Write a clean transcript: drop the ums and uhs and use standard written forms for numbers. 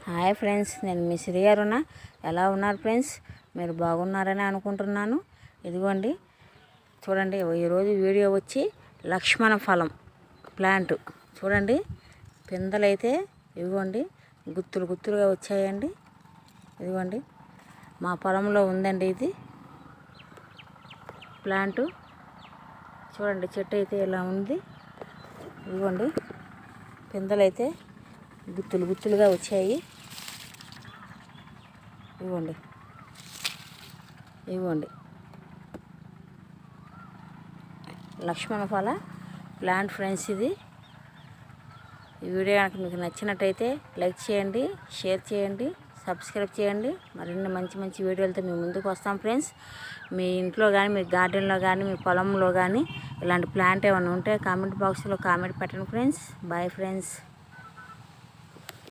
Hi friends, నేను మీ శ్రీ అరుణ. ఎలా ఉన్నారు ఫ్రెండ్స్? మీరు బాగున్నారని అనుకుంటున్నాను. ఇదిగోండి చూడండి, ఈరోజు వీడియో వచ్చి లక్ష్మణ ఫలం ప్లాంట్ చూడండి. పిందెలైతే ఇదిగోండి గుత్తులు గుత్తులుగా వచ్చాయండి. ఇదిగోండి మా పొలంలో ఉందండి ఇది ప్లాంటు. చూడండి చెట్టు అయితే ఇలా ఉంది. ఇదిగోండి పిందెలైతే గుత్తులు గుత్తులుగా వచ్చాయి. ఇవ్వండి ఇవ్వండి లక్ష్మణ ఫల ప్లాంట్ ఫ్రెండ్స్. ఇది ఈ వీడియో కనుక మీకు నచ్చినట్టయితే లైక్ చేయండి, షేర్ చేయండి, సబ్స్క్రైబ్ చేయండి. మరిన్ని మంచి మంచి వీడియోలతో మేము ముందుకు వస్తాం ఫ్రెండ్స్. మీ ఇంట్లో కానీ, మీ గార్డెన్లో కానీ, మీ పొలంలో కానీ ఇలాంటి ప్లాంట్ ఏమైనా ఉంటే కామెంట్ బాక్స్లో కామెంట్ పెట్టండి ఫ్రెండ్స్. Bye friends.